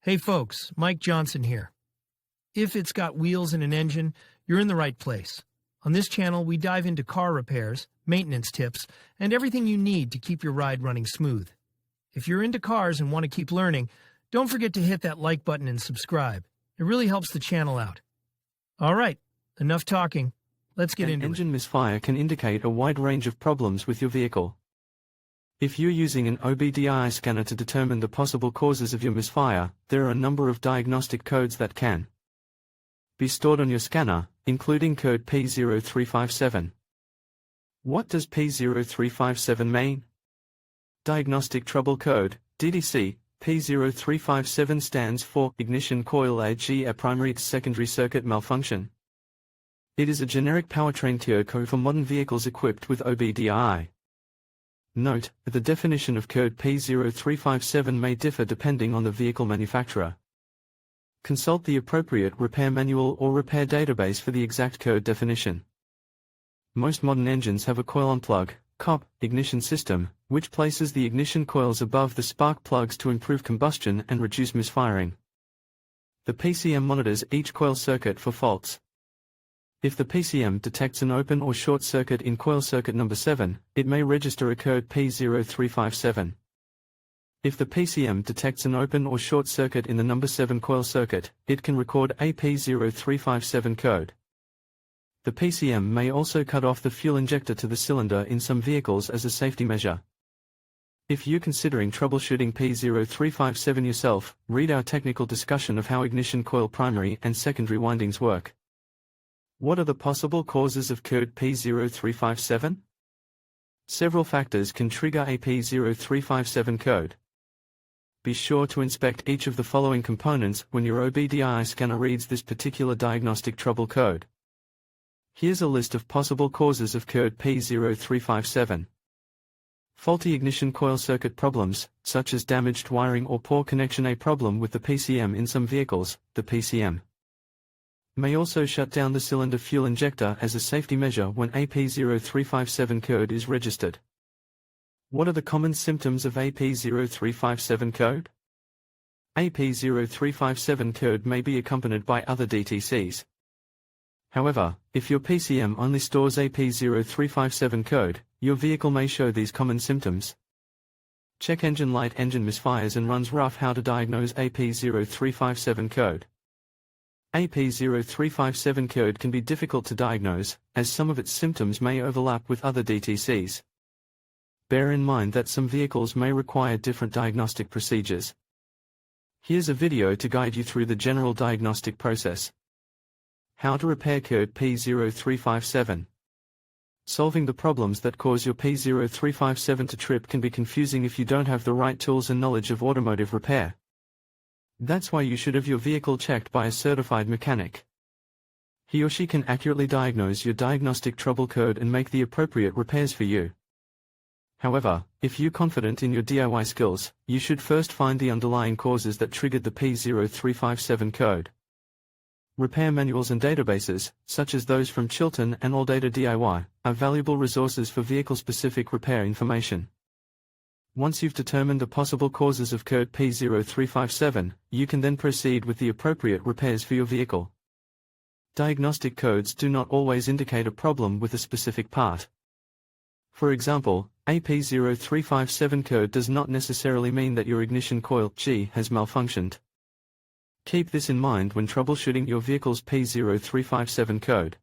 Hey folks, Mike Johnson here. If it's got wheels and an engine, you're in the right place. On this channel, we dive into car repairs, maintenance tips, and everything you need to keep your ride running smooth. If you're into cars and want to keep learning, don't forget to hit that like button and subscribe. It really helps the channel out. All right, enough talking. Let's get into it. An engine misfire can indicate a wide range of problems with your vehicle. If you're using an OBDI scanner to determine the possible causes of your misfire, there are a number of diagnostic codes that can be stored on your scanner, including code P0357. What does P0357 mean? Diagnostic Trouble Code, DDC. P0357 stands for Ignition Coil AG, a primary to secondary circuit malfunction. It is a generic powertrain tier code for modern vehicles equipped with OBDI. Note, the definition of code P0357 may differ depending on the vehicle manufacturer. Consult the appropriate repair manual or repair database for the exact code definition. Most modern engines have a coil unplug, COP, ignition system, which places the ignition coils above the spark plugs to improve combustion and reduce misfiring. The PCM monitors each coil circuit for faults. If the PCM detects an open or short circuit in coil circuit number 7, it may register a code P0357. If the PCM detects an open or short circuit in the number 7 coil circuit, it can record a P0357 code. The PCM may also cut off the fuel injector to the cylinder in some vehicles as a safety measure. If you're considering troubleshooting P0357 yourself, read our technical discussion of how ignition coil primary and secondary windings work. What are the possible causes of code P0357? Several factors can trigger a P0357 code. Be sure to inspect each of the following components when your OBDI scanner reads this particular diagnostic trouble code. Here's a list of possible causes of code P0357. Faulty ignition coil circuit problems, such as damaged wiring or poor connection. A problem with the PCM in some vehicles, the PCM may also shut down the cylinder fuel injector as a safety measure when a P0357 code is registered. What are the common symptoms of a P0357 code? A P0357 code may be accompanied by other DTCs. However, if your PCM only stores a P0357 code, your vehicle may show these common symptoms. Check engine light. Engine misfires and runs rough. How to diagnose a P0357 code. A P0357 code can be difficult to diagnose, as some of its symptoms may overlap with other DTCs. Bear in mind that some vehicles may require different diagnostic procedures. Here's a video to guide you through the general diagnostic process. How to repair code P0357. Solving the problems that cause your P0357 to trip can be confusing if you don't have the right tools and knowledge of automotive repair. That's why you should have your vehicle checked by a certified mechanic. He or she can accurately diagnose your diagnostic trouble code and make the appropriate repairs for you. However, if you're confident in your DIY skills, you should first find the underlying causes that triggered the P0357 code. Repair manuals and databases, such as those from Chilton and AllData DIY, are valuable resources for vehicle-specific repair information. Once you've determined the possible causes of code P0357, you can then proceed with the appropriate repairs for your vehicle. Diagnostic codes do not always indicate a problem with a specific part. For example, a P0357 code does not necessarily mean that your ignition coil G has malfunctioned. Keep this in mind when troubleshooting your vehicle's P0357 code.